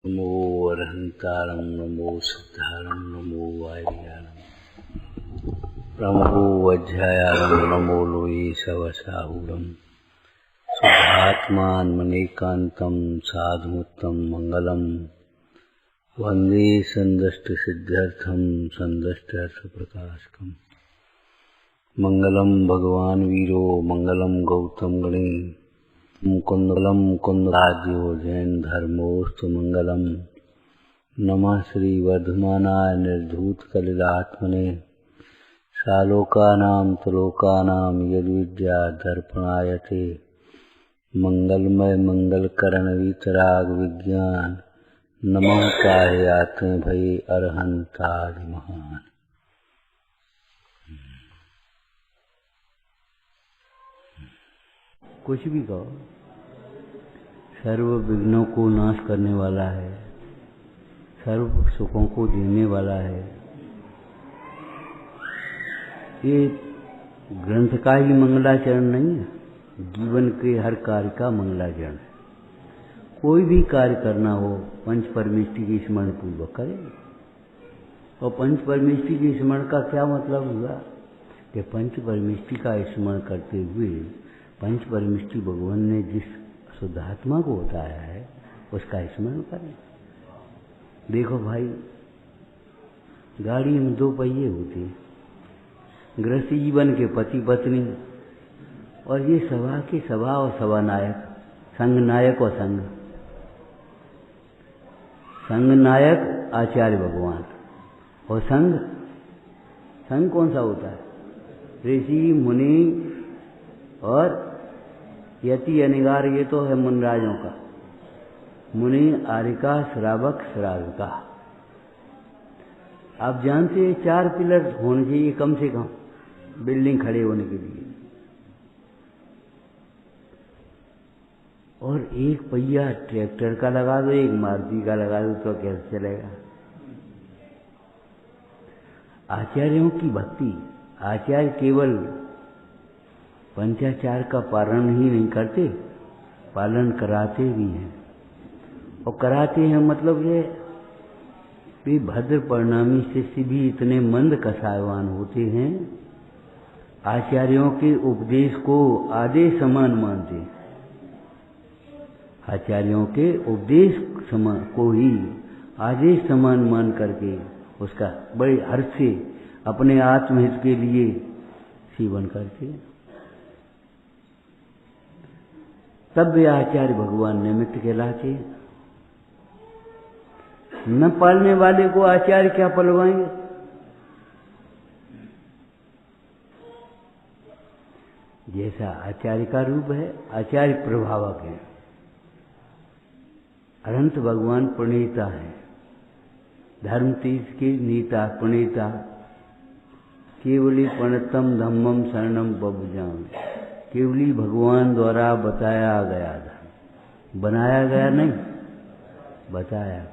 नमो अरहंतारं नमो सिद्धारं नमो वायुयानं नमो वज्रायालं नमो लोये सवसाहुरं शुद्धात्मान्मनेकान्तं साधुमुत्तं मंगलम वंदे संदष्टसिद्ध्यर्थं संदष्टार्थप्रकाशकम् मंगलम भगवान वीरो मंगलम गौतम गणे मुकुंदलम कुंदराज्यो जैन धर्मोस्तु मंगलम नमः श्री वर्धमानाय निर्धूत कलिलात्मने सालोकानां त्रिलोकानां यद्विद्या दर्पणायते मंगलमय मंगलकरण वितराग विज्ञान नमः काहे आत्मे भये अरहंतादि महान। कुछ भी कहो, सर्व विघ्नों को नाश करने वाला है, सर्व सुखों को देने वाला है। ये ग्रंथ का ही मंगलाचरण नहीं है, जीवन के हर कार्य का मंगलाचरण है। कोई भी कार्य करना हो पंच परमेष्टि के स्मरण पूर्वक करें। और पंच परमेष्टि के स्मरण का क्या मतलब हुआ कि पंच परमेष्टि का स्मरण करते हुए पंच परमेष्टि भगवान ने जिस शुद्धात्मा को बताया है उसका स्मरण करें। देखो भाई, गाड़ी में दो पहिए होते हैं, गृहस्थ जीवन के पति पत्नी, और ये सभा के सभा और सभा नायक, संघ नायक और संघ। संघ नायक आचार्य भगवान और संघ, संघ कौन सा होता है? ऋषि मुनि और यति अनिगार, ये तो है मुनराजों का। मुनि आरिका श्रावक श्राविका। आप जानते हैं 4 पिलर होने चाहिए कम से कम बिल्डिंग खड़े होने के लिए, और एक पहिया ट्रैक्टर का लगा दो, एक मारुति का लगा दो तो कैसे चलेगा? आचार्यों की भक्ति, आचार्य केवल पंचाचार का पालन ही नहीं करते, पालन कराते भी हैं। और कराते हैं मतलब ये भी भद्र परिणामी शिष्य भी इतने मंद कसायवान होते हैं, आचार्यों के उपदेश को आदेश समान मानते हैं। आचार्यों के उपदेश समान को ही आदेश समान मान करके उसका बड़े हर्ष से अपने आत्महित के लिए सेवन करते हैं। तब वे आचार्य भगवान निमित्त कहलाते। न पालने वाले को आचार्य क्या पलवाएंगे? जैसा आचार्य का रूप है, आचार्य प्रभावक है। अनंत भगवान प्रणेता है, धर्म तीर्थ के नीता प्रणेता। केवली प्रणतम धम्मम शरणम बभुजाम। केवली भगवान द्वारा बताया गया धर्म, बनाया गया नहीं, बताया गया।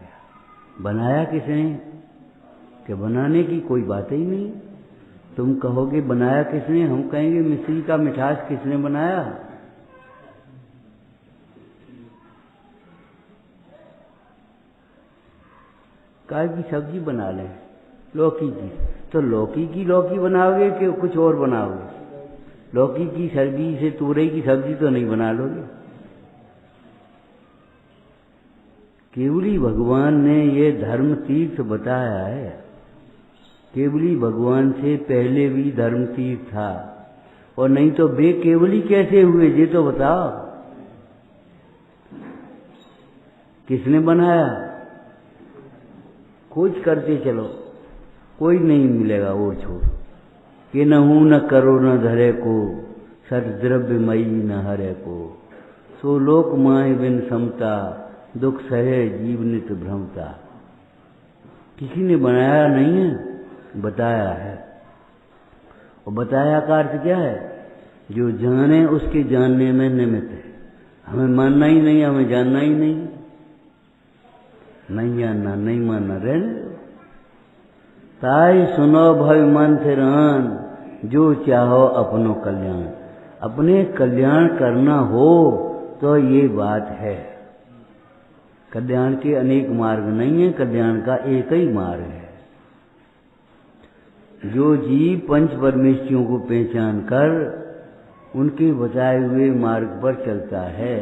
बनाया किसने? कि बनाने की कोई बात ही नहीं। तुम कहोगे बनाया किसने, हम कहेंगे मिश्री का मिठास किसने बनाया? काय की सब्जी बना लें, लौकी की, तो लौकी की लौकी बनाओगे कि कुछ और बनाओगे? लौकी की सब्जी से तुरई की सब्जी तो नहीं बना लोगे। केवली भगवान ने ये धर्म तीर्थ बताया है। केवली भगवान से पहले भी धर्म तीर्थ था, और नहीं तो बे केवली कैसे हुए ये तो बताओ। किसने बनाया? खोज करते चलो, कोई नहीं मिलेगा और छोड़ कि न हूं न करो न धरे को, सद्द्रव्य मई न हरे को। सो लोक माय बिन समता, दुख सहे जीव नित भ्रमता। किसी ने बनाया नहीं है, बताया है। और बताया का अर्थ क्या है? जो जाने उसके जानने में निमित्त है। हमें मानना ही नहीं, हमें जानना ही नहीं, नहीं जानना नहीं मानना रहने दो। ताई सुनो भय मन थिरान, जो चाहो अपनो कल्याण। अपने कल्याण करना हो तो ये बात है। कल्याण के अनेक मार्ग नहीं है, कल्याण का एक ही मार्ग है। जो जीव पंच परमेष्ठियों को पहचान कर उनके बताए हुए मार्ग पर चलता है,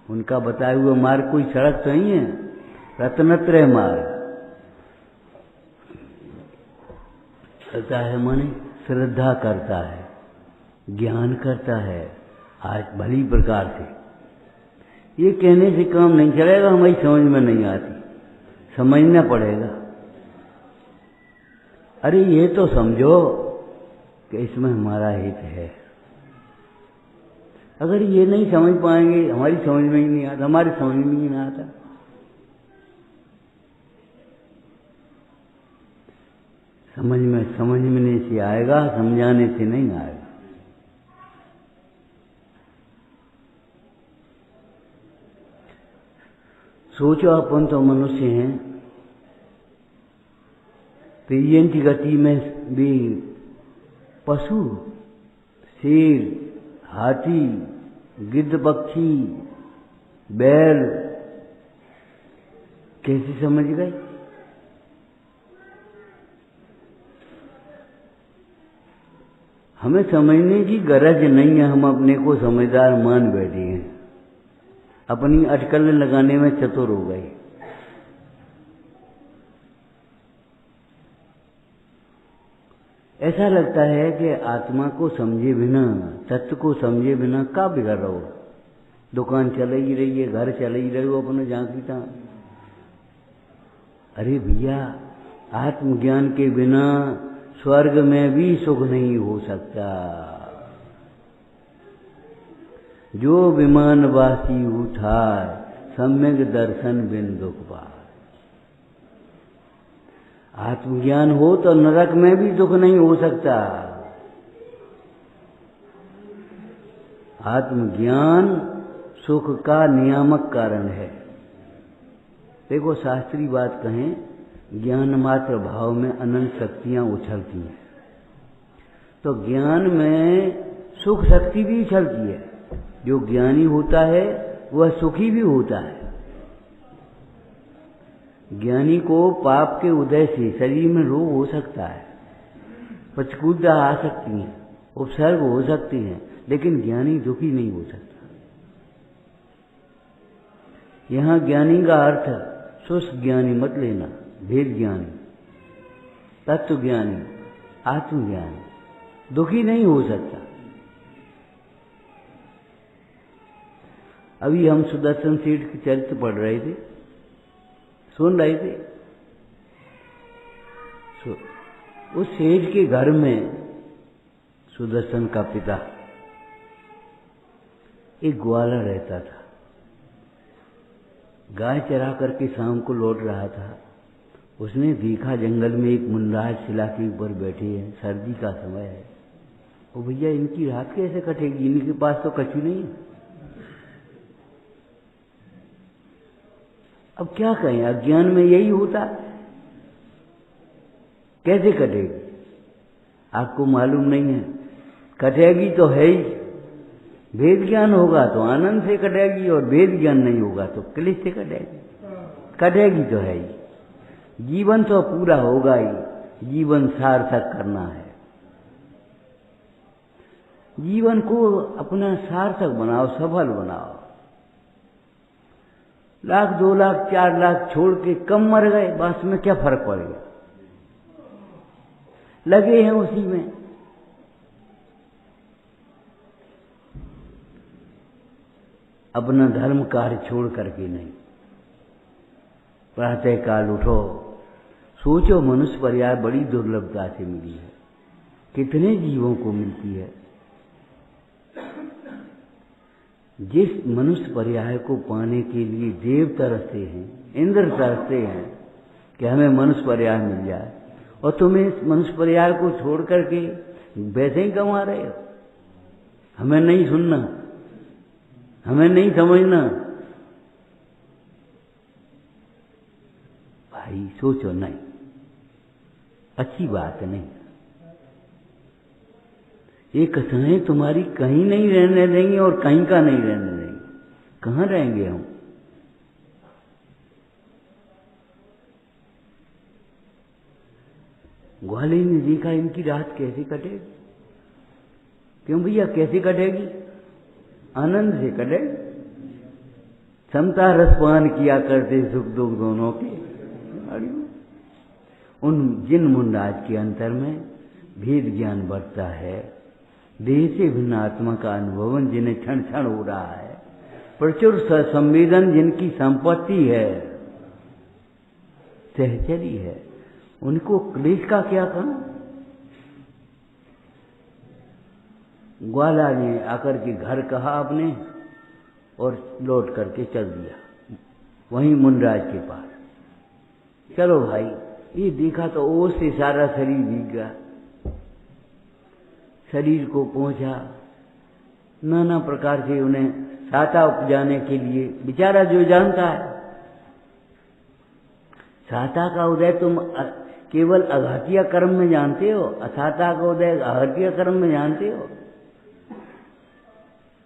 उनका बताया हुआ मार्ग कोई सड़क तो नहीं है, रत्नत्रय मार्ग चलता है, माने श्रद्धा करता है, ज्ञान करता है आज भली प्रकार से। ये कहने से काम नहीं चलेगा, हमारी समझ में नहीं आती, समझना पड़ेगा। अरे ये तो समझो कि इसमें हमारा हित है। अगर ये नहीं समझ पाएंगे, हमारी समझ में ही नहीं आता, हमारी समझ में ही नहीं आता। समझने से आएगा, समझाने से नहीं आएगा। सोचो अपन तो मनुष्य हैं, तेजन की गति में भी पशु, शेर, हाथी, गिद्ध पक्षी, बैल कैसे समझ गए? हमें समझने की गरज नहीं है, हम अपने को समझदार मान बैठे हैं, अपनी अटकल लगाने में चतुर हो गए। ऐसा लगता है कि आत्मा को समझे बिना, तत्व को समझे बिना का बिगड़ रहो, दुकान चल ही रही है, घर चल ही रहे हो अपने झांकी था। अरे भैया, आत्मज्ञान के बिना स्वर्ग में भी सुख नहीं हो सकता। जो विमान वासी उठा सम्यक दर्शन बिन दुख पार। आत्मज्ञान हो तो नरक में भी दुख नहीं हो सकता। आत्मज्ञान सुख का नियामक कारण है। देखो शास्त्रीय बात कहें, ज्ञान मात्र भाव में अनंत शक्तियां उछलती हैं, तो ज्ञान में सुख शक्ति भी उछलती है। जो ज्ञानी होता है वह सुखी भी होता है। ज्ञानी को पाप के उदय से शरीर में रोग हो सकता है, पचकूदा आ सकती है, उपसर्ग हो सकती हैं, लेकिन ज्ञानी दुखी नहीं हो सकता। यहाँ ज्ञानी का अर्थ शुष्क ज्ञानी मत लेना, भेद ज्ञानी, तत्व ज्ञानी, आत्मज्ञानी दुखी नहीं हो सकता। अभी हम सुदर्शन सेठ के चरित्र पढ़ रहे थे, सुन रहे थे। उस सेठ के घर में सुदर्शन का पिता एक ग्वाला रहता था। गाय चरा करके शाम को लौट रहा था। उसने देखा जंगल में एक मुनराज शिला के ऊपर बैठे हैं, सर्दी का समय है। ओ भैया, इनकी रात कैसे कटेगी, इनके पास तो कछु नहीं है। अब क्या कहें, अज्ञान में यही होता, कैसे कटेगी? आपको मालूम नहीं है, कटेगी तो है ही। भेद ज्ञान होगा तो आनंद से कटेगी, और भेद ज्ञान नहीं होगा तो क्लेश से कटेगी। कटेगी तो है ही। जीवन तो पूरा होगा ही, जीवन सार्थक करना है। जीवन को अपना सार्थक बनाओ, सफल बनाओ। 1,00,000, 2,00,000, 4,00,000 छोड़ के कम मर गए, बस में क्या फर्क पड़ेगा? लगे हैं उसी में। अपना धर्म कार्य छोड़ करके नहीं। प्रातः काल उठो, सोचो मनुष्य पर्याय बड़ी दुर्लभता से मिली है, कितने जीवों को मिलती है। जिस मनुष्य पर्याय को पाने के लिए देव तरसते हैं, इंद्र तरसते हैं कि हमें मनुष्य पर्याय मिल जाए, और तुम्हें इस मनुष्य पर्याय को छोड़ करके वैसे ही कमा रहे हो। हमें नहीं सुनना, हमें नहीं समझना। भाई सोचो, नहीं, अच्छी बात नहीं। ये कथाएं तुम्हारी कहीं नहीं रहने देंगी और कहीं का नहीं रहने देंगी। कहाँ रहेंगे हम? ग्वाले ने देखा इनकी रात कैसे कटेगी। क्यों भैया कैसे कटेगी? आनंद से कटेगी। समता रसपान किया करते सुख दुख दोनों के। उन जिन मुंडाज के अंतर में भेद ज्ञान बढ़ता है, देह से भिन्न आत्मा का अनुभवन जिन्हें क्षण क्षण हो रहा है, प्रचुर संवेदन जिनकी संपत्ति है, सहचरी है, उनको क्लेश का क्या काम। ग्वाला ने आकर के घर कहा अपने और लौट करके चल दिया वहीं मुंडराज के पास। चलो भाई, ये देखा तो ओस से सारा शरीर भीग गया। शरीर को पहुंचा, नाना प्रकार से उन्हें साता उपजाने के लिए, बेचारा जो जानता है साता का उदय तुम केवल अघातिया कर्म में जानते हो, असाता का उदय अघातिया कर्म में जानते हो।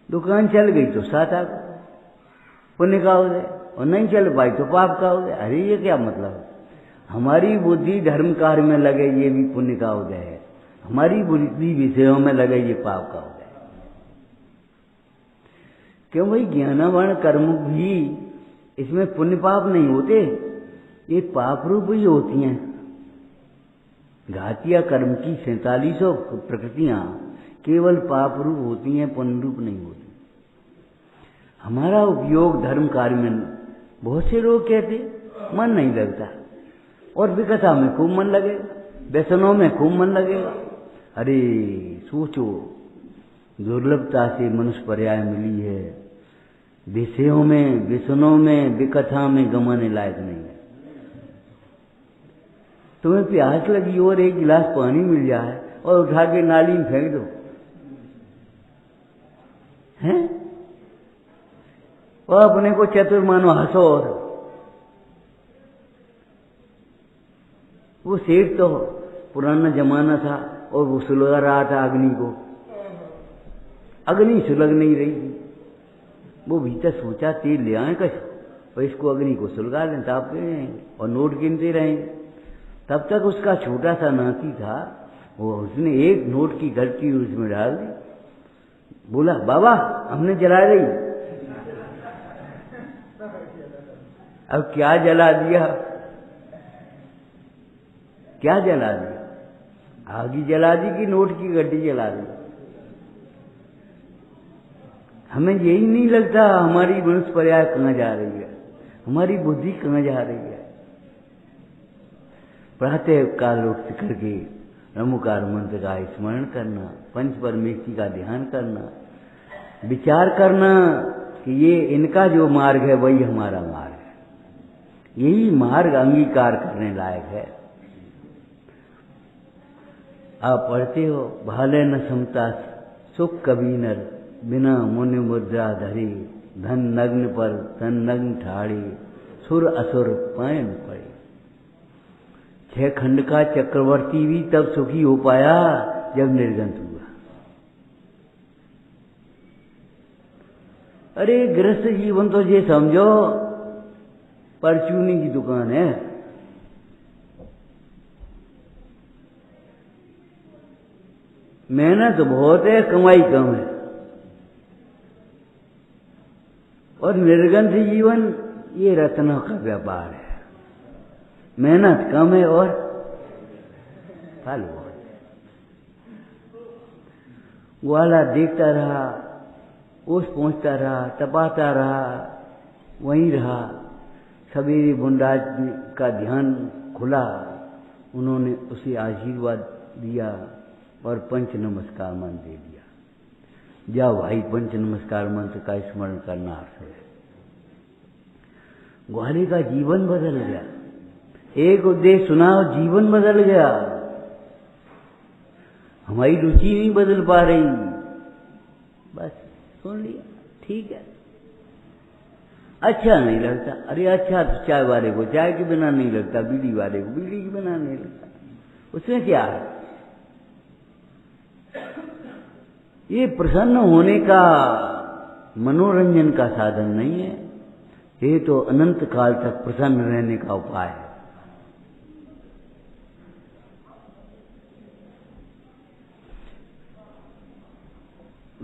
दुकान चल गई तो साता का पुण्य का उदय, और नहीं चल पाई तो पाप का उदय। अरे ये क्या मतलब? हमारी बुद्धि धर्म कार्य में लगे ये भी पुण्य का उदय है, हमारी बुद्धि विषयों में लगे ये पाप का उदय। क्यों भाई? ज्ञानावर्ण कर्म भी इसमें पुण्य पाप नहीं होते, ये पाप रूप ही होती हैं। घातिया कर्म की 4700 प्रकृतियां केवल पाप रूप होती हैं, पुण्य रूप नहीं होती। हमारा उपयोग धर्म कार्य में, बहुत से लोग कहते मन नहीं लगता, और विकथा में खूब मन लगेगा, व्यसनों में खूब मन लगेगा। अरे सोचो, दुर्लभता से मनुष्य पर्याय मिली है, विषयों में, व्यसनों में, विकथा में गंवाने लायक नहीं है। तुम्हें प्यास लगी और एक गिलास पानी मिल जाए और उठा के नाली में फेंक दो, हैं? और अपने को चतुर मानो, हंसो। और वो सेठ तो पुराना जमाना था और वो सुलगा रहा था अग्नि को, अग्नि सुलग नहीं रही थी। वो भीतर सोचा तेल ले आए कश और इसको अग्नि को सुलगा दें, ताप के रहेंगे और नोट गिनते रहेंगे। तब तक उसका छोटा सा नाती था, वो उसने एक नोट की गलती उसमें डाल दी। बोला बाबा हमने जला रही। अब क्या जला दिया? क्या जला दिया? आग जला दी कि नोट की गड्डी जला दी? हमें यही नहीं लगता हमारी मनुष्य पर्याय कहाँ जा रही है, हमारी बुद्धि कहाँ जा रही है। प्रातः काल उठ करके नमोकार मंत्र का स्मरण करना, पंच परमेष्टि का ध्यान करना, विचार करना कि ये इनका जो मार्ग है वही हमारा मार्ग है, यही मार्ग अंगीकार करने लायक है। आप पढ़ते हो, भाले न समता सुख कभी नर, बिना मुनि मुद्रा धरे, धन नग्न पर तन नग्न ठाड़े, सुर असुर पायन पड़े। 6 खंड का चक्रवर्ती भी तब सुखी हो पाया जब निर्गंत हुआ। अरे गृहस्थ जीवन तो ये समझो परचूनी की दुकान है। मेहनत बहुत है, कमाई कम है। और निर्गंथ जीवन ये रत्नों का व्यापार है, मेहनत कम है और फल बहुत है। ग्वाला देखता रहा, ओस पहुंचता रहा, तपाता रहा, वहीं रहा। सवेरे मुंडराज का ध्यान खुला, उन्होंने उसे आशीर्वाद दिया और पंच नमस्कार मंत्र दे दिया। जाओ भाई, पंच नमस्कार मंत्र का स्मरण करना अर्थ है। ग्वाले का जीवन बदल गया, एक उपदेश सुना और जीवन बदल गया। हमारी रुचि नहीं बदल पा रही, बस सुन लिया, ठीक है, अच्छा नहीं लगता। अरे अच्छा तो चाय वाले को चाय के बिना नहीं लगता, बीड़ी वाले को बीड़ी के बिना नहीं लगता, उसमें क्या है? ये प्रसन्न होने का, मनोरंजन का साधन नहीं है, ये तो अनंत काल तक प्रसन्न रहने का उपाय है।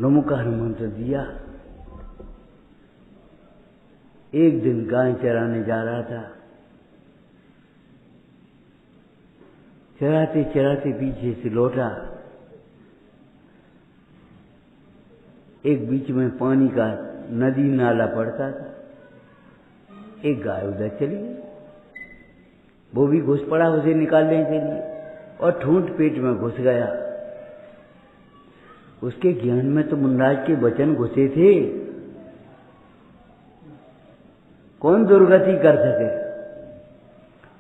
नमोकार मंत्र दिया। एक दिन गाय चराने जा रहा था, चराते चराते पीछे से लौटा, एक बीच में पानी का नदी नाला पड़ता था, एक गाय उधर चली गई, वो भी घुस पड़ा उसे निकालने के लिए और ठूंठ पेट में घुस गया। उसके ज्ञान में तो मुनराज के वचन घुसे थे, कौन दुर्गति कर सके,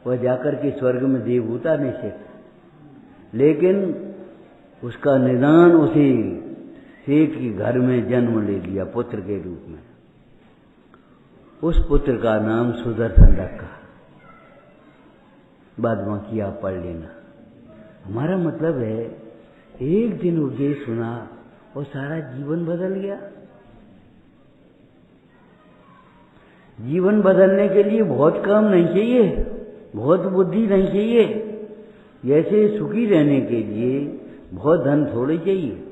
वह जाकर के स्वर्ग में देवभूता निश्चित, लेकिन उसका निदान उसी सेठ के घर में जन्म ले लिया पुत्र के रूप में। उस पुत्र का नाम सुदर्शन रखा। बाद बाकी आप पढ़ लेना। हमारा मतलब है एक दिन उपदेश सुना और सारा जीवन बदल गया। जीवन बदलने के लिए बहुत काम नहीं चाहिए, बहुत बुद्धि नहीं चाहिए, जैसे सुखी रहने के लिए बहुत धन थोड़े चाहिए।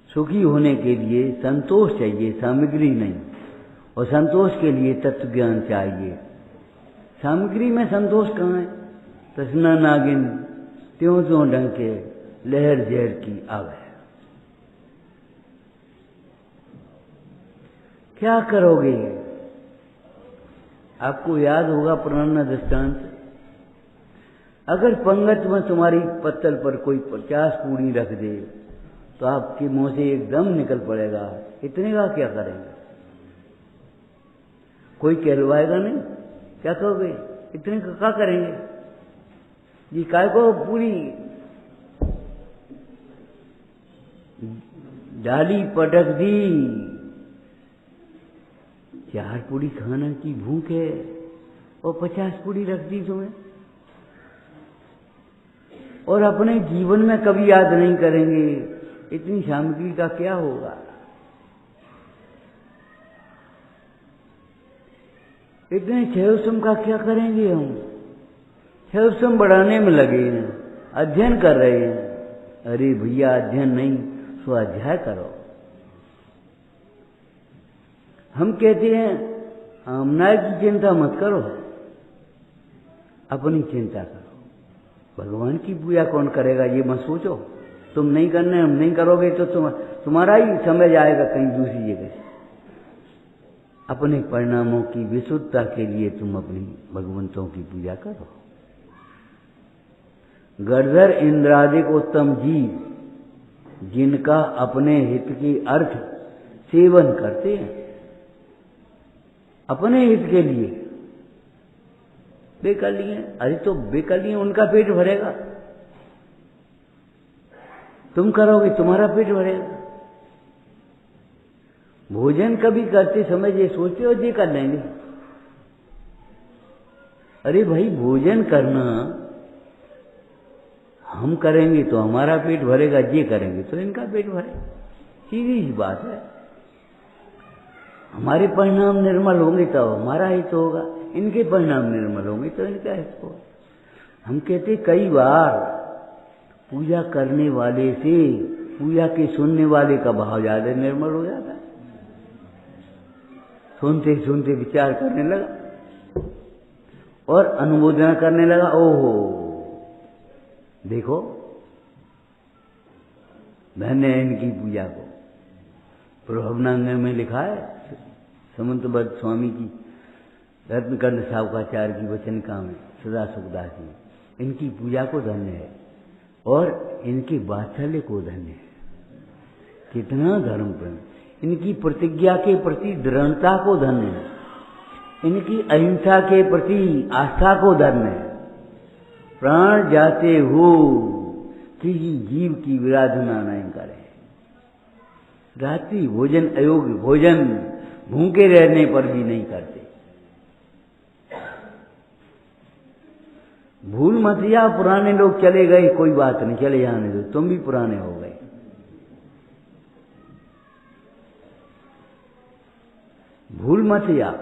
सुखी होने के लिए संतोष चाहिए, सामग्री नहीं, और संतोष के लिए तत्व ज्ञान चाहिए। सामग्री में संतोष कहाँ है? तृष्णा नागिन त्यों त्यों डंके लहर जहर की आवे। क्या करोगे? आपको याद होगा पुराना दृष्टांत, अगर पंगत में तुम्हारी पत्तल पर कोई 50 पूड़ी रख दे तो आपके मुंह से एकदम निकल पड़ेगा, इतने का क्या करेंगे? कोई कहलवाएगा नहीं, क्या कहोगे? इतने का क्या करेंगे जी? काय को पूरी डाली पटक दी, 4 पूड़ी खाने की भूख है और 50 पूड़ी रख दी तुम्हें, और अपने जीवन में कभी याद नहीं करेंगे इतनी सामग्री का क्या होगा। इतने क्षयसम का क्या करेंगे? हम क्षयसम बढ़ाने में लगे हैं, अध्ययन कर रहे हैं। अरे भैया अध्ययन नहीं, स्वाध्याय करो। हम कहते हैं आमनाय की चिंता मत करो, अपनी चिंता करो। भगवान की पूजा कौन करेगा ये मत सोचो। तुम नहीं करने, हम नहीं करोगे तो तुम्हारा ही समय जाएगा कहीं दूसरी जगह। अपने परिणामों की विशुद्धता के लिए तुम अपनी भगवंतों की पूजा करो। गणधर इंद्रादिक उत्तम जीव जिनका अपने हित के अर्थ सेवन करते हैं, अपने हित के लिए बेकर लिए, अरे तो बेकर लिए उनका पेट भरेगा, तुम करोगे तुम्हारा पेट भरेगा। भोजन कभी करते समय ये सोचते हो ये कर लेंगे, अरे भाई भोजन करना हम करेंगे तो हमारा पेट भरेगा, ये करेंगे तो इनका पेट भरेगा, सीधी सी बात है। हमारे परिणाम निर्मल होंगे तो हमारा हित होगा, इनके परिणाम निर्मल होंगे तो इनका हित होगा। हम कहते कई बार पूजा करने वाले से पूजा के सुनने वाले का भाव ज्यादा निर्मल हो जाता है। सुनते सुनते विचार करने लगा और अनुमोदना करने लगा, ओहो देखो धन्य है इनकी पूजा को। प्रभवनांग में लिखा है समंतबद्ध स्वामी की रत्नकंड सावकाचार्य की वचनिका में सदा सुखदास जी, इनकी पूजा को धन्य है और इनके वात्सल्य को धन्य है। कितना धर्म प्रेम, इनकी प्रतिज्ञा के प्रति दृढ़ता को धन्य है, इनकी अहिंसा के प्रति आस्था को धन्य है। प्राण जाते हो किसी जीव की विराधना नहीं करे। रात्रि भोजन अयोग्य भोजन भूखे रहने पर भी नहीं करते। भूल मत जा, पुराने लोग चले गए कोई बात नहीं, चले जाने दो, तुम भी पुराने हो गए। भूल मत जा,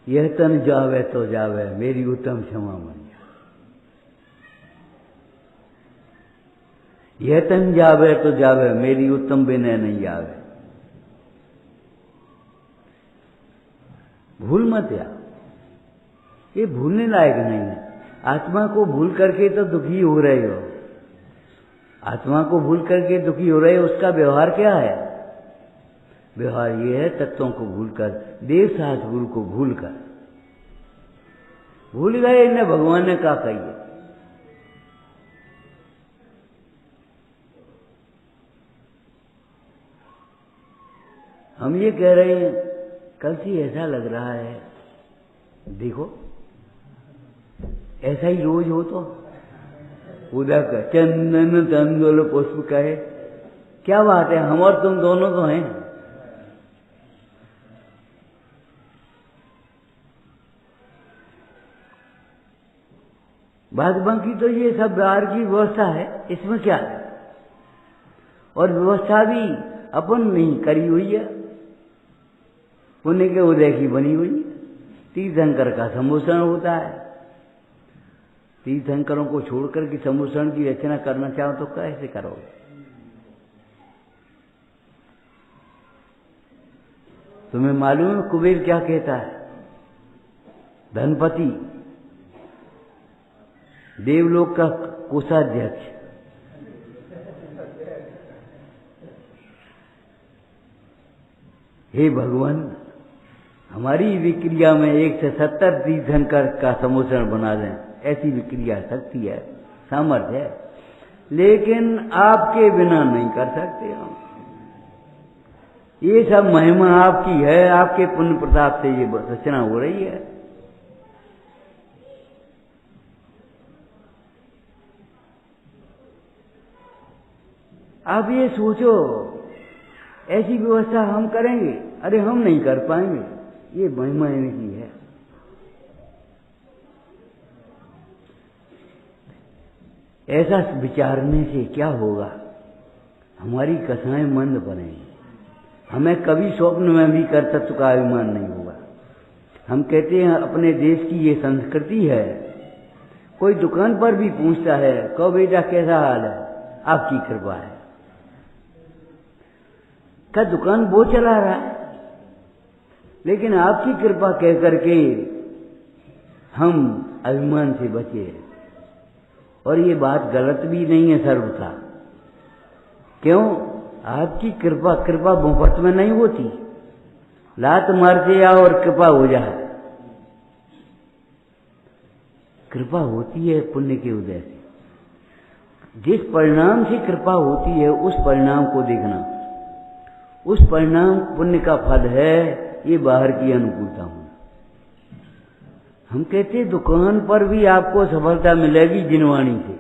यह तन जावे तो जावे, मेरी उत्तम क्षमा मन जा। यह तन जावे तो जावे, मेरी उत्तम विनय नहीं आवे। भूल मत या, ये भूलने लायक नहीं है। आत्मा को भूल करके तो दुखी हो रहे हो, आत्मा को भूल करके दुखी हो रहे हो, उसका व्यवहार क्या है? व्यवहार ये है तत्वों को भूलकर, देव साहस गुरु को भूलकर। भूल गए इन्हें भगवान ने क्या कहिए। हम ये कह रहे हैं कल से ऐसा लग रहा है, देखो ऐसा ही रोज हो तो उदक चंदन तंदुल पुष्प कहे, क्या बात है, हम और तुम दोनों तो हैं। बाकी तो ये सब व्यवहार की व्यवस्था है, इसमें क्या है? और व्यवस्था भी अपन नहीं करी हुई है, पुण्य के उदय की बनी हुई है। तीर्थंकर का सम्भूषण होता है, तीर्थंकरों को छोड़कर के सम्भूषण की रचना करना चाहो तो कैसे करोगे? तुम्हें मालूम है कुबेर क्या कहता है? धनपति, देवलोक का कोषाध्यक्ष, हे भगवान, हमारी विक्रिया में 170 तीर्थंकर का सम्भूषण बना दें, ऐसी विक्रिया शक्ति है, सामर्थ्य है, लेकिन आपके बिना नहीं कर सकते हम। ये सब महिमा आपकी है, आपके पुण्य प्रताप से ये रचना हो रही है। आप ये सोचो ऐसी व्यवस्था हम करेंगे? अरे हम नहीं कर पाएंगे, ये महिमा इनकी है। ऐसा विचारने से क्या होगा? हमारी कथाएं मंद बनेंगी, हमें कभी स्वप्न में भी कर्तृत्व का अभिमान नहीं होगा। हम कहते हैं अपने देश की ये संस्कृति है, कोई दुकान पर भी पूछता है, कहो बेटा कैसा हाल है? आपकी कृपा है। क्या दुकान वो चला रहा है, लेकिन आपकी कृपा कह करके हम अभिमान से बचे। और ये बात गलत भी नहीं है सर्वथा। क्यों? आपकी कृपा मुफ्त में नहीं होती, लात मार के आओ और कृपा हो जाए। कृपा होती है पुण्य के उदय से। जिस परिणाम से कृपा होती है उस परिणाम को देखना, उस परिणाम पुण्य का फल है, ये बाहर की अनुकूलता हूं। हम कहते दुकान पर भी आपको सफलता मिलेगी जिनवाणी से।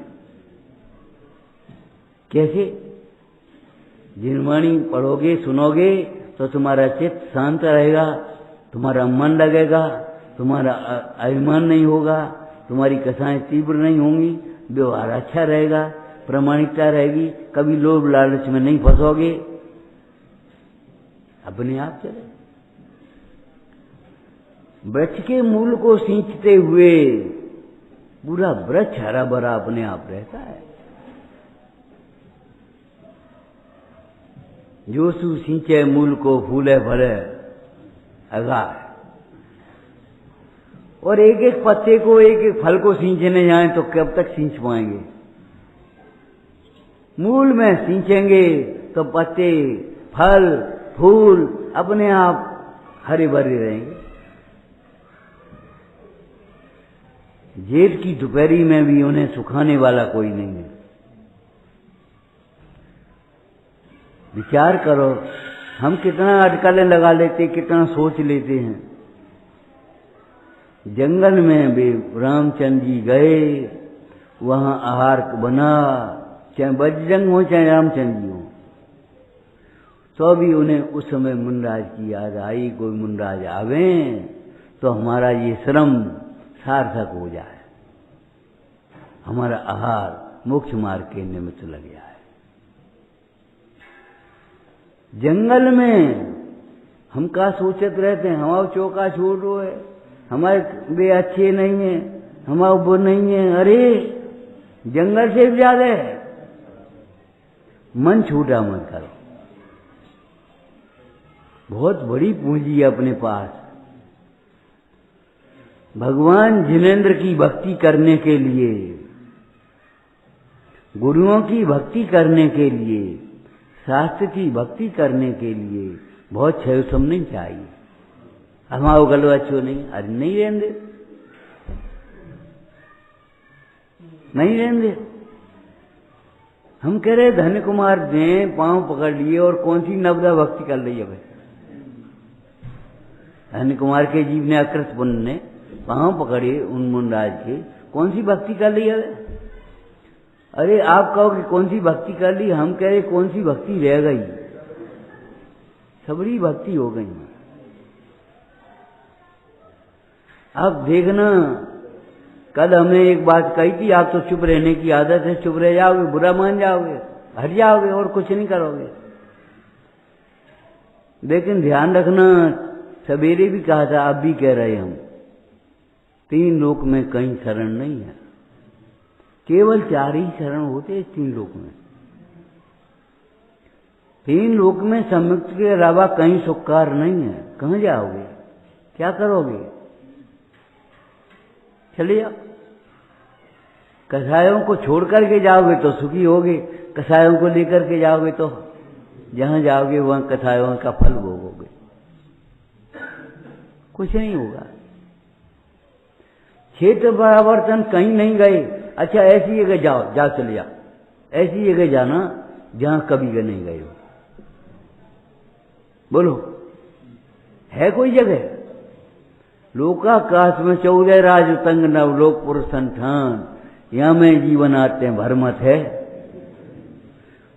कैसे? जिनवाणी पढ़ोगे, सुनोगे तो तुम्हारा चित्त शांत रहेगा, तुम्हारा मन लगेगा, तुम्हारा अभिमान नहीं होगा, तुम्हारी कथाएं तीव्र नहीं होंगी, व्यवहार अच्छा रहेगा, प्रामाणिकता रहेगी, कभी लोभ लालच में नहीं फंसोगे, अपने आप चले। वृक्ष के मूल को सींचते हुए पूरा वृक्ष हरा भरा अपने आप रहता है। जो सु सींचे मूल को फूले भरे अगार। और एक एक पत्ते को, एक एक फल को सींचने जाएं तो कब तक सींच पाएंगे? मूल में सींचेंगे तो पत्ते, फल, फूल अपने आप हरे भरे रहेंगे। जेठ की दोपहरी में भी उन्हें सुखाने वाला कोई नहीं है। विचार करो, हम कितना अटकलें लगा लेते, कितना सोच लेते हैं। जंगल में भी रामचंद्र जी गए, वहां आहार बना, चाहे बजरंग हो चाहे रामचंद्र जी हो, तो भी उन्हें उस समय मुनराज की याद आई। कोई मुनराज आवे तो हमारा ये श्रम सार्थक हो जाए, हमारा आहार मोक्ष मार्ग के निमित्त लग जाए। जंगल में हम का सोचते रहते हैं, हमारा चौका छोड़ दो है, हमारे वे अच्छे नहीं है, हमारा वो नहीं है। अरे जंगल से भी ज्यादा है, मन छोटा मत करो। बहुत बड़ी पूंजी है अपने पास। भगवान जिनेंद्र की भक्ति करने के लिए, गुरुओं की भक्ति करने के लिए, शास्त्र की भक्ति करने के लिए बहुत छेवसम नहीं चाहिए। हमारा गलो अच्छो नहीं, अरे नहीं रहने, नहीं रहने। हम कह रहे धन्य कुमार ने पांव पकड़ लिए और कौन सी नवदा भक्ति कर ली है भाई। धन्य कुमार के जीव ने अकृत पुण्य ने पांव पकड़े उन मुनराज के, कौन सी भक्ति कर ली है? अरे आप कहोगे कौन सी भक्ति कर ली, हम कह रहे कौन सी भक्ति रह गई, सबरी भक्ति हो गई। अब देखना, कल हमने एक बात कही थी, आप तो चुप रहने की आदत है, चुप रह जाओगे, बुरा मान जाओगे, हट जाओगे और कुछ नहीं करोगे। लेकिन ध्यान रखना, सवेरे भी कहा था, अब भी कह रहे हम, 3 लोक में कहीं शरण नहीं है, केवल 4 ही शरण होते हैं 3 लोक में। 3 लोक में सम्मुक्त के अलावा कहीं सुखकार नहीं है। कहाँ जाओगे, क्या करोगे? चले जाओ। कसायों को छोड़ करके जाओगे तो सुखी होगे, कसायों को लेकर के जाओगे तो जहां जाओगे वहां कसायों का फल भोगोगे, कुछ नहीं होगा। क्षेत्र परावर्तन कहीं नहीं गए। अच्छा ऐसी जगह जाओ, जाओ चले जाओ, ऐसी जगह जाना जहां कभी नहीं गए हो। बोलो है कोई जगह? लोकाकाश में 14 राज उतंग नवलोक पुरुष संठान, यहां में जीवन आते हैं भरमत है।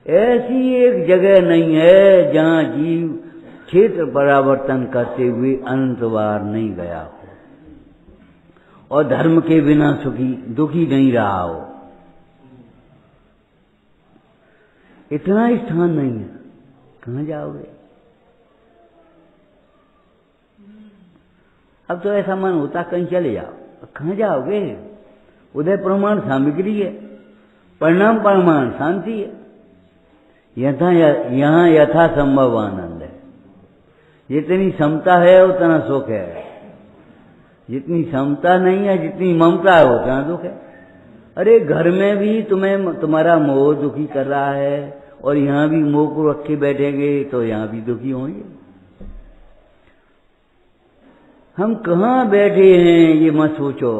ऐसी एक जगह नहीं है जहां जीव क्षेत्र परावर्तन करते हुए अनंत बार नहीं गया हो और धर्म के बिना दुखी नहीं रहा हो। इतना स्थान नहीं है, कहां जाओगे? अब तो ऐसा मन होता कहीं चले जाओ, कहां जाओगे? उदय प्रमाण सामग्री है, परिणाम प्रमाण शांति है, यहाँ यथा संभव आनंद है। जितनी समता है उतना सुख है, जितनी समता नहीं है, जितनी ममता है उतना दुख है। अरे घर में भी तुम्हारा मोह दुखी कर रहा है और यहाँ भी मोह को रखे बैठेंगे तो यहाँ भी दुखी होंगे। हम कहाँ बैठे हैं ये मत सोचो,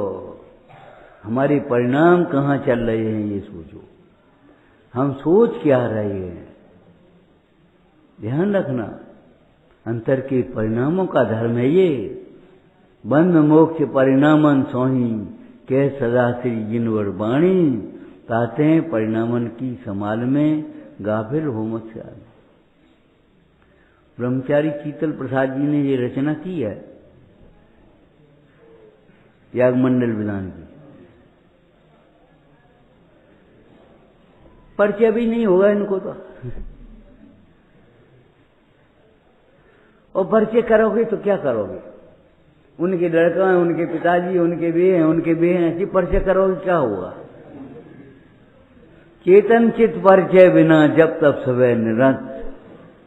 हमारे परिणाम कहाँ चल रहे हैं ये सोचो, हम सोच क्या रहे हैं। ध्यान रखना, अंतर के परिणामों का धर्म है ये। बंध मोक्ष परिणामन सोही कह सदा श्री जिनवर बाणी, ताते हैं परिणामन की समाल में गाफिल हो मत से। ब्रह्मचारी शीतल प्रसाद जी ने ये रचना की है याग मंडल विधान की। परिचय भी नहीं होगा इनको तो, और परिचय करोगे तो क्या करोगे? उनके लड़का है, उनके पिताजी, उनके बे हैं, उनके बे हैं, ऐसी परिचय करोगे क्या होगा? चेतन चित परिचय बिना जब तब सवै निरंत,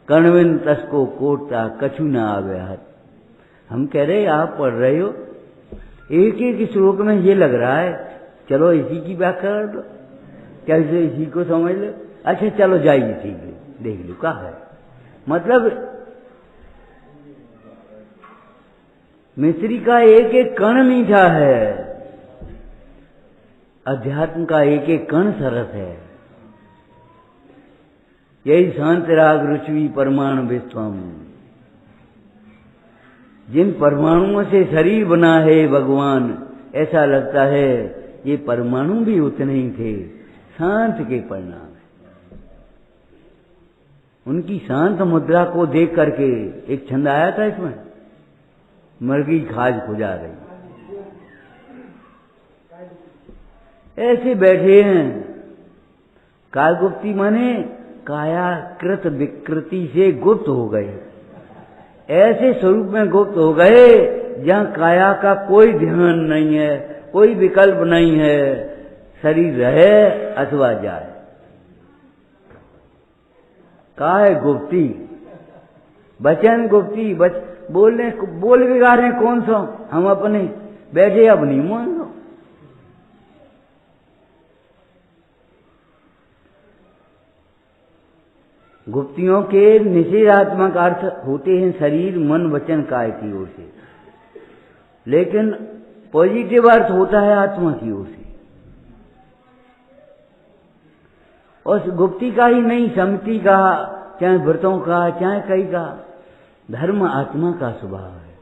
कणविन तस्को कोटता कछु न आवे हाथ। हम कह रहे आप पढ़ रहे हो, एक एक श्लोक में ये लग रहा है चलो इसी की व्याख्या कर लो, कैसे इसी को समझ लो। अच्छा चलो जाइए, ठीक है, देख लो क्या है। मतलब मिस्री का एक एक कण मीठा है, अध्यात्म का एक एक कण सरस है। यही शांति राग रुचि परमाणु विश्वम। जिन परमाणुओं से शरीर बना है भगवान, ऐसा लगता है ये परमाणु भी उतने ही थे, शांत के परिणाम है। उनकी शांत मुद्रा को देख करके एक छंद आया था इसमें, मरगी खाज खुजा रही, ऐसे बैठे हैं। कालगुप्ती माने काया कृत विकृति से गुप्त हो गए, ऐसे स्वरूप में गुप्त हो गए जहां काया का कोई ध्यान नहीं है, कोई विकल्प नहीं है, शरीर रहे अथवा जाए। कहा है गुप्ती, वचन गुप्ती, बोल बिगा रहे कौन सो, हम अपने बैठे अपनी मान लो। गुप्तियों के निषेधात्मक अर्थ होते हैं शरीर, मन, वचन, काय की ओर से, लेकिन पॉजिटिव अर्थ होता है आत्मा की ओर से। और गुप्ती का ही नहीं, समिति का, चाहे व्रतों का, चाहे कई का, धर्म आत्मा का स्वभाव है।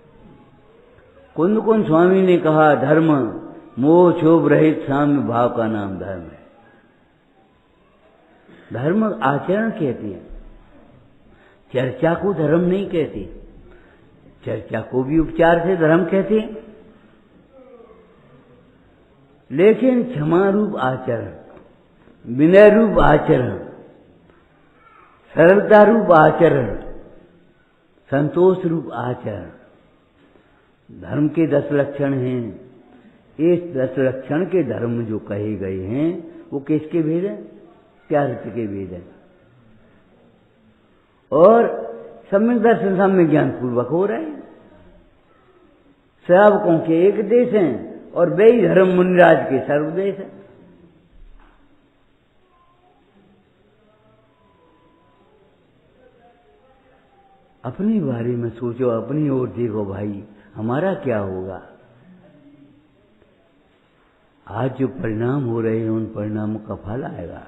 कुंद कुंद स्वामी ने कहा धर्म मोह क्षोभ रहित साम्य भाव का नाम धर्म है। धर्म आचरण कहते हैं, चर्चा को धर्म नहीं कहते। चर्चा को भी उपचार से धर्म कहते हैं, लेकिन क्षमा रूप आचरण, विनय रूप आचरण, सरलता रूप आचरण, संतोष रूप आचरण, धर्म के 10 लक्षण हैं। इस 10 लक्षण के धर्म जो कहे गए हैं वो किसके भेद हैं? त्याग के भेद हैं। और सम्यक दर्शन साम्य ज्ञान पूर्वक हो रहे हैं। श्रावकों के एक देश हैं और वे धर्म मुनिराज के सर्वदेश हैं। अपने बारे में सोचो, अपनी ओर देखो भाई, हमारा क्या होगा? आज जो परिणाम हो रहे हैं उन परिणामों का फल आएगा।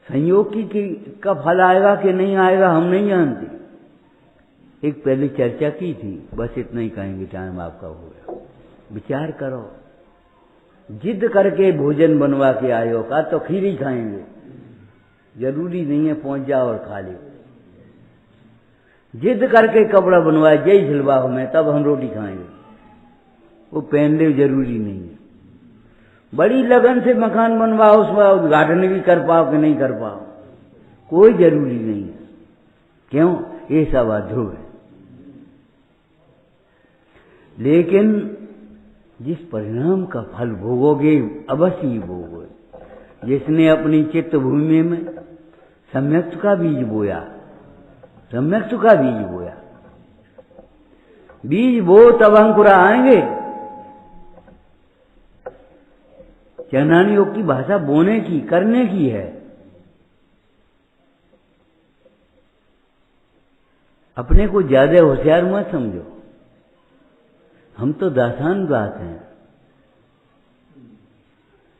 संयोग की का फल आएगा कि नहीं आएगा हम नहीं जानते। एक पहले चर्चा की थी, बस इतना ही कहेंगे, टाइम आपका हो गया। विचार करो, जिद करके भोजन बनवा के आए हो, का तो खीर ही खाएंगे, जरूरी नहीं है पहुंच जाओ और खा ले। जिद करके कपड़ा बनवाए, जय झिलवा में तब हम रोटी खाएंगे, वो पहन ले, जरूरी नहीं है। बड़ी लगन से मकान बनवाओ, उसमें उद्घाटन भी कर पाओ कि नहीं कर पाओ, कोई जरूरी नहीं है। क्यों? ये सब अध्रुव है। लेकिन जिस परिणाम का फल भोगोगे अवश्य ही भोगोगे। जिसने अपनी चित्त भूमि में सम्यक्त का बीज बोया, सम्यक्त का बीज बोया, बीज बो तब अंकुर आएंगे। चरणानी योग की भाषा बोने की, करने की है। अपने को ज्यादा होशियार मत समझो, हम तो दासान बात हैं।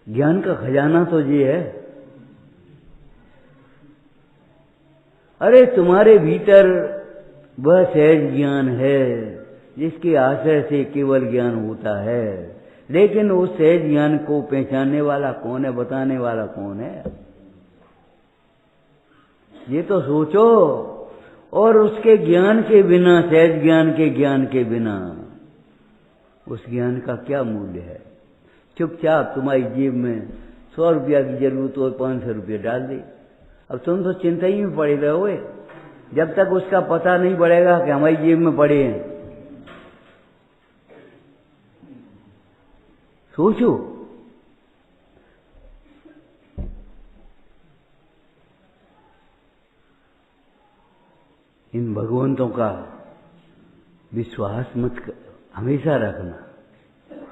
ज्ञान का खजाना तो ये है। अरे तुम्हारे भीतर वह सहज ज्ञान है जिसके आश्रय से केवल ज्ञान होता है, लेकिन उस सहज ज्ञान को पहचानने वाला कौन है, बताने वाला कौन है? ये तो सोचो। और उसके ज्ञान के बिना, सहज ज्ञान के बिना उस ज्ञान का क्या मूल्य है? चुपचाप तुम्हारी जेब में 100 रुपया की जरूरत हो, 500 रुपये डाल दे। अब तुम तो चिंता ही में पड़े रहोगे जब तक उसका पता नहीं पड़ेगा कि हमारी जेब में पड़े हैं। सोचो, इन भगवंतों का विश्वास मत हमेशा रखना,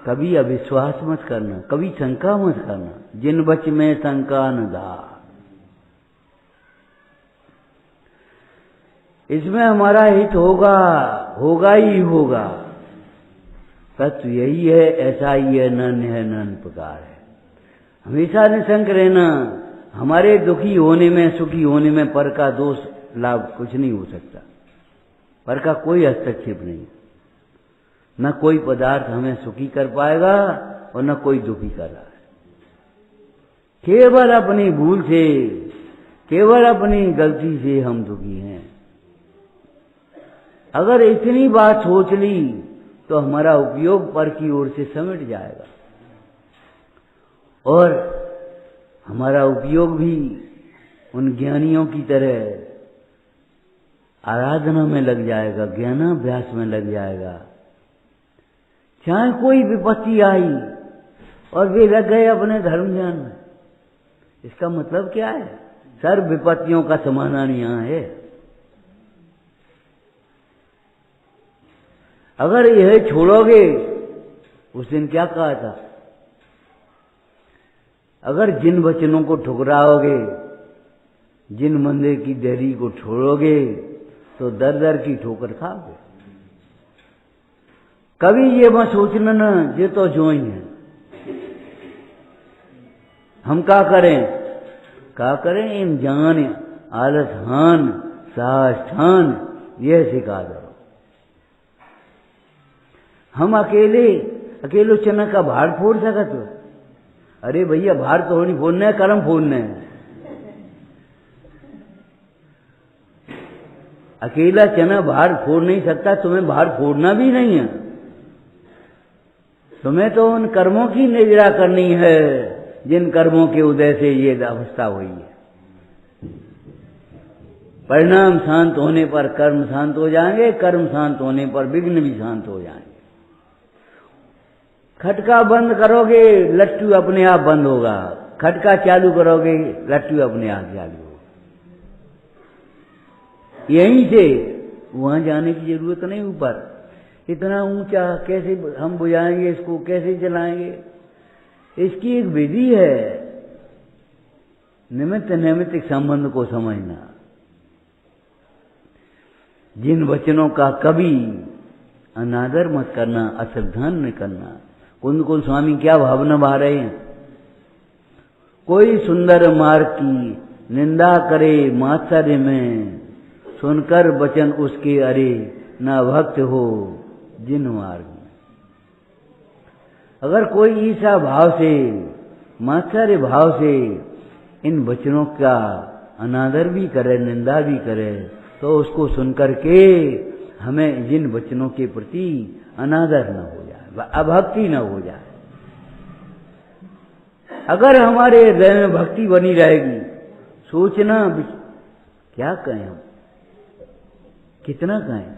कभी अविश्वास मत करना, कभी शंका मत करना। जिन बच में शंका न धा, इसमें हमारा हित होगा, होगा ही होगा। तत्व यही है, ऐसा ही है, नन है, नन प्रकार है। हमेशा निशंक रहना। हमारे दुखी होने में, सुखी होने में पर का दोष लाभ कुछ नहीं हो सकता। पर का कोई हस्तक्षेप नहीं। न कोई पदार्थ हमें सुखी कर पाएगा और न कोई दुखी कर रहा है। केवल अपनी भूल से, केवल अपनी गलती से हम दुखी हैं। अगर इतनी बात सोच ली तो हमारा उपयोग पर की ओर से समेट जाएगा और हमारा उपयोग भी उन ज्ञानियों की तरह आराधना में लग जाएगा, ज्ञानाभ्यास में लग जाएगा। चाहे कोई विपत्ति आई और वे लग गए अपने धर्म ज्ञान में, इसका मतलब क्या है? सर्व विपत्तियों का समाधान यहाँ है। अगर यह छोड़ोगे, उस दिन क्या कहा था, अगर जिन वचनों को ठुकराओगे, जिन मंदिर की देहरी को छोड़ोगे, तो दर दर की ठोकर खाओगे। कभी ये मत सोचना ना ये तो जो ही है, हम क्या करें इन जान आलस हान साहस ठान यह सिखा दो। हम अकेले चना का भार फोड़ सकत हो? अरे भैया भार तो नहीं फोड़ना है, कर्म फोड़ना है। अकेला चना भार फोड़ नहीं सकता, तुम्हें भार फोड़ना भी नहीं है। तुम्हें तो उन कर्मों की निगरानी करनी है जिन कर्मों के उदय से ये अवस्था हुई है। परिणाम शांत होने पर कर्म शांत हो जाएंगे, कर्म शांत होने पर विघ्न भी शांत हो जाएंगे। खटका बंद करोगे लट्टू अपने आप बंद होगा, खटका चालू करोगे लट्टू अपने आप चालू होगा। यहीं से वहां जाने की जरूरत नहीं। ऊपर इतना ऊंचा कैसे हम बुझाएंगे, इसको कैसे चलाएंगे? इसकी एक विधि है, निमित्त नैमित्तिक संबंध को समझना। जिन वचनों का कभी अनादर मत करना, अश्रद्धान न करना। कुंद कुंद स्वामी क्या भावना बहा रहे हैं? कोई सुंदर मार्ग की निंदा करे मात्सर्य में, सुनकर वचन उसके अरे ना भक्त हो जिन मार्ग में। अगर कोई ईर्ष्या भाव से मात्सर्य भाव से इन वचनों का अनादर भी करे, निंदा भी करे, तो उसको सुनकर के हमें जिन वचनों के प्रति अनादर न हो जाए, अभक्ति न हो जाए। अगर हमारे हृदय में भक्ति बनी रहेगी, सोचना क्या कहें हम, कितना कहें,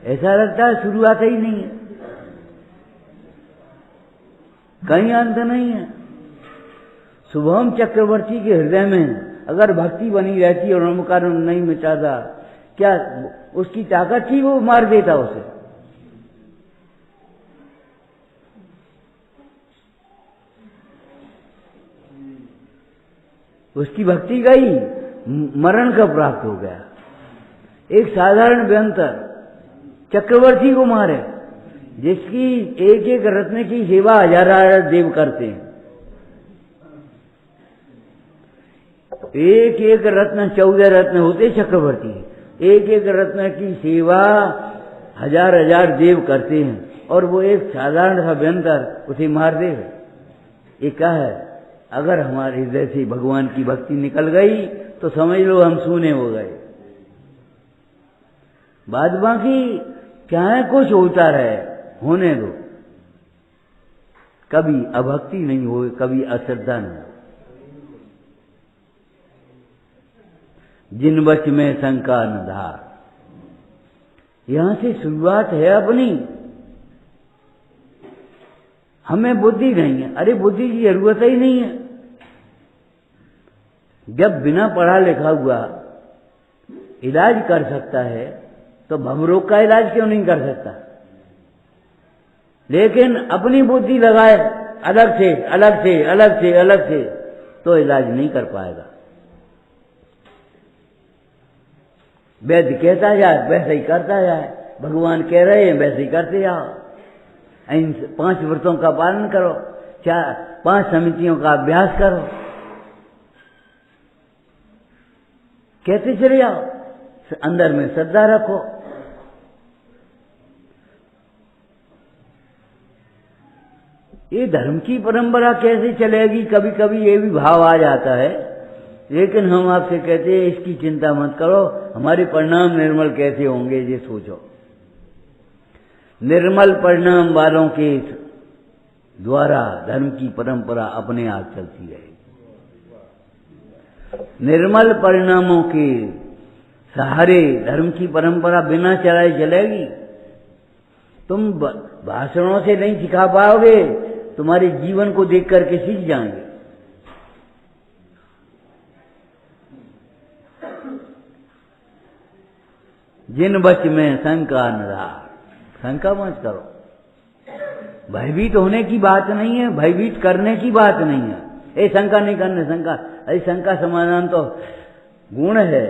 ऐसा लगता है शुरुआत ही नहीं है, कहीं अंत नहीं है। शुभम चक्रवर्ती के हृदय में अगर भक्ति बनी रहती और ओंकार नहीं मिटाता, क्या उसकी ताकत थी वो मार देता उसे? उसकी भक्ति गई, मरण का प्राप्त हो गया। एक साधारण व्यंतर चक्रवर्ती को मारे, जिसकी एक एक रत्न की सेवा हजार देव करते हैं। एक एक रत्न 14 रत्न होते चक्रवर्ती, एक एक रत्न की सेवा हजार हजार देव करते हैं, और वो एक साधारण सा व्यंतर उसे मार दे। ये क्या है? अगर हमारे हृदय से भगवान की भक्ति निकल गई तो समझ लो हम सूने हो गए। बाद बाकी क्या है, कुछ होता रहे, होने दो। कभी अभक्ति नहीं हो, कभी अश्रद्धा नहीं हो। जिन वच में शंका न धार, यहां से शुरुआत है अपनी। हमें बुद्धि नहीं है, अरे बुद्धि की जरूरत ही नहीं है। जब बिना पढ़ा लिखा हुआ इलाज कर सकता है तो भवरोग का इलाज क्यों नहीं कर सकता? लेकिन अपनी बुद्धि लगाए अलग से अलग से अलग से अलग से, तो इलाज नहीं कर पाएगा। वैद्य कहता जाए वैसे ही करता जाए, भगवान कह रहे हैं वैसे ही करते जाओ। इन 5 व्रतों का पालन करो, 5 समितियों का अभ्यास करो, कहते चले जाओ, अंदर में श्रद्धा रखो। ये धर्म की परंपरा कैसे चलेगी? कभी कभी ये भी भाव आ जाता है, लेकिन हम आपसे कहते हैं इसकी चिंता मत करो। हमारे परिणाम निर्मल कैसे होंगे ये सोचो। निर्मल परिणाम वालों के द्वारा धर्म की परंपरा अपने आप चलती रहेगी। निर्मल परिणामों के सहारे धर्म की परंपरा बिना चलाए चलेगी। तुम भाषणों से नहीं सिखा पाओगे, तुम्हारे जीवन को देख करके सीख जाएंगे। जिन बच में शंका न रहा। शंका मत करो। भयभीत होने की बात नहीं है, भयभीत करने की बात नहीं है। ये शंका नहीं करने, शंका, अरे शंका समाधान तो गुण है,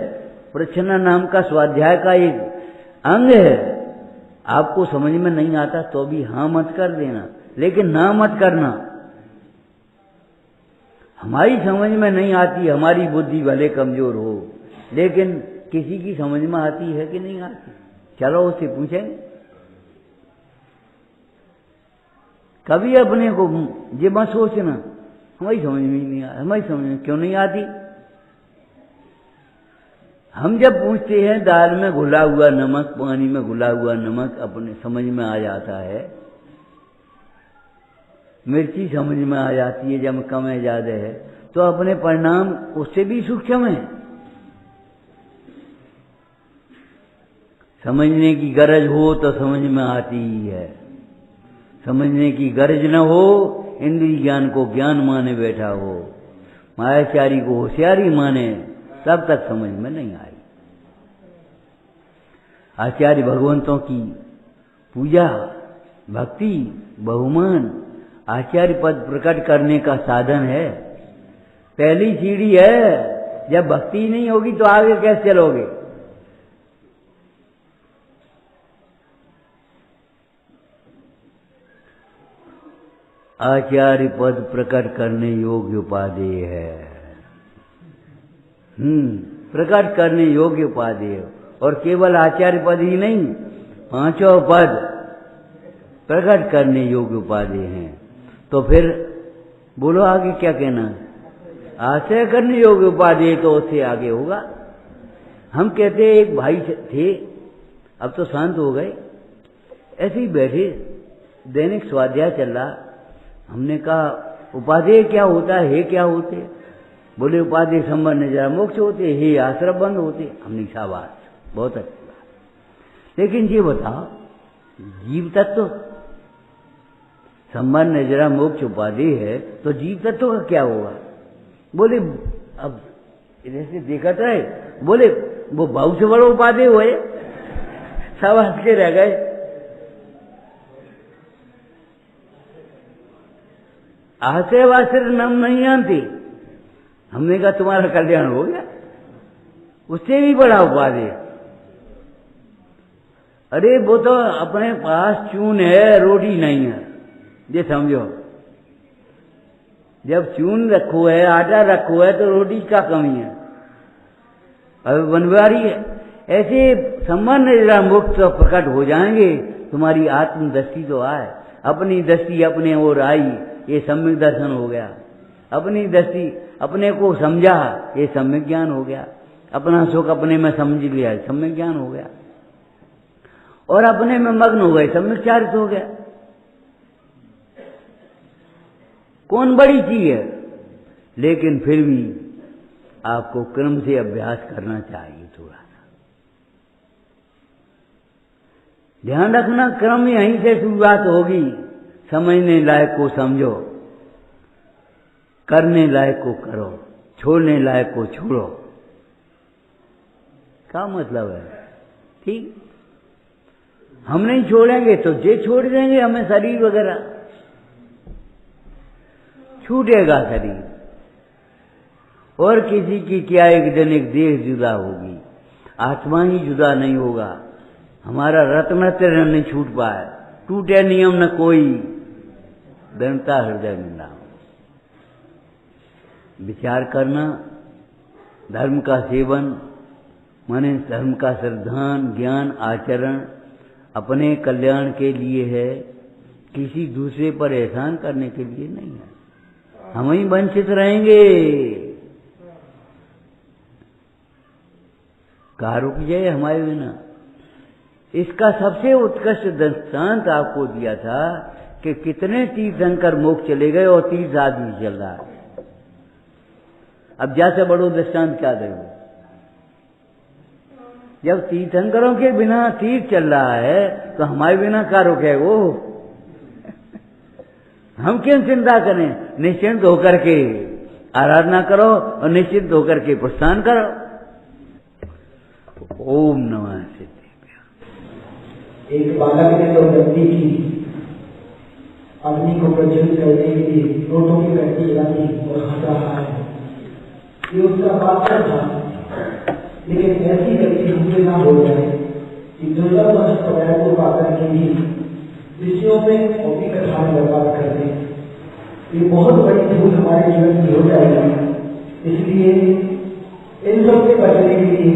प्रच्छन्न नाम का स्वाध्याय का एक अंग है। आपको समझ में नहीं आता तो भी हाँ मत कर देना, लेकिन ना मत करना। हमारी समझ में नहीं आती, हमारी बुद्धि भले कमजोर हो, लेकिन किसी की समझ में आती है कि नहीं आती? चलो उससे पूछें। कभी अपने को ये मत सोचना हमारी समझ में ही नहीं आती। हमारी समझ में क्यों नहीं आती? हम जब पूछते हैं दाल में घुला हुआ नमक, पानी में घुला हुआ नमक अपने समझ में आ जाता है, मिर्ची समझ में आ जाती है जब कम है ज्यादा है, तो अपने परिणाम उससे भी सूक्ष्म है। समझने की गरज हो तो समझ में आती ही है, समझने की गरज न हो, इंद्रिय ज्ञान को ज्ञान माने बैठा हो, मायाचारी को होशियारी माने, तब तक समझ में नहीं आई। आचार्य भगवंतों की पूजा, भक्ति, बहुमान आचार्य पद प्रकट करने का साधन है। पहली सीढ़ी है। जब भक्ति नहीं होगी तो आगे कैसे चलोगे? आचार्य पद प्रकट करने योग्य उपादेय है। प्रकट करने योग्य उपादेय, और केवल आचार्य पद ही नहीं, पांचों पद प्रकट करने योग्य उपादेय हैं। तो फिर बोलो आगे क्या कहना? आश्रय करने योग्य उपादेय तो उससे आगे होगा। हम कहते एक भाई थे, अब तो शांत हो गए, ऐसे ही बैठे, दैनिक स्वाध्याय चल रहा। हमने कहा उपादेय क्या होता है, क्या होते? बोले उपादेय संबंध जरा मोक्ष होते, हे आश्रम बंद होते। हमने शाबाश, बहुत अच्छी बात। लेकिन ये बताओ, जीव तत्व संबंध जरा मोक्ष उपादेय है, तो जीव तत्व का क्या होगा? बोले अब जैसे देखा था, बोले वो बहुत से बड़ो उपादेय हुए, सब हंस के रह गए। आश्रय वाश्रय नाम नहीं जानती। हमने कहा तुम्हारा कल्याण हो गया, उससे भी बड़ा उपादेय। अरे वो तो अपने पास चून है, रोटी नहीं है, ये समझो। जब चून रखो है, आटा रखो है, तो रोटी का कमी है, अब बनवारी है। ऐसे संबंध जरा मुक्त प्रकट हो जाएंगे, तुम्हारी आत्मदृष्टि तो आए, अपनी दृष्टि अपने ओर आई, ये सम्यक दर्शन हो गया। अपनी दृष्टि अपने को समझा, ये सम्यक ज्ञान हो गया। अपना सुख अपने में समझ लिया, सम्यक ज्ञान हो गया। और अपने में मग्न हो गए, सम्यक चारित हो गया। कौन बड़ी चीज है? लेकिन फिर भी आपको क्रम से अभ्यास करना चाहिए थोड़ा सा। ध्यान रखना, क्रम यहीं से शुरुआत होगी। समझने लायक को समझो, करने लायक को करो, छोड़ने लायक को छोड़ो। क्या मतलब है? ठीक, हम नहीं छोड़ेंगे तो जे छोड़ देंगे हमें, शरीर वगैरह छूटेगा शरीर। और किसी की क्या एक दिन एक देह जुदा होगी, आत्मा ही जुदा नहीं होगा। हमारा रत्न तेरे नहीं छूट पाए, टूटे नियम न कोई, दृढ़ता हृदय में नाम। विचार करना, धर्म का सेवन माने धर्म का श्रद्धान, ज्ञान, आचरण अपने कल्याण के लिए है, किसी दूसरे पर एहसान करने के लिए नहीं है। हम ही वंचित रहेंगे। कहाँ रुक जाए हमारे बिना? इसका सबसे उत्कृष्ट दृष्टांत आपको दिया था कि कितने तीर्थंकर मोक्ष चले गए और तीर्थ आदमी चल रहा है। अब जैसे बड़ो दृष्टांत क्या दे? जब तीर्थंकरों के बिना तीर्थ चल रहा है तो हमारे बिना क्या रुके वो? हम क्यों चिंता करें? निश्चिंत होकर के आराधना करो और निश्चिंत होकर के प्रस्थान करो। ओम नमः सिद्धि। एक बालक ने तो गलती की, अग्नि को प्रज्वलित करने के लिए रोटों की कट्टी जला दी और हंस रहा है। ये उसका पात्र था, लेकिन ऐसी गलती हमसे ना हो जाए कि दुर्लभ समय को पाकर के भी ऋषियों में और भी कथा बर्बाद कर दें। ये बहुत बड़ी भूल हमारे जीवन की हो जाएगी। इसलिए इन सब से बचने के लिए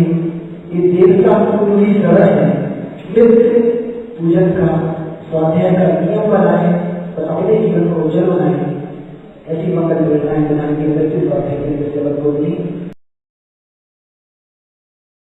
ये देवता पूरी सरल है, पूजन का स्वाध्याय का नियम बनाए और अपने जीवन को उज्जवल बनाए। ऐसी मंगल योजनाएं बनाएंगे। स्वाध्याय के लिए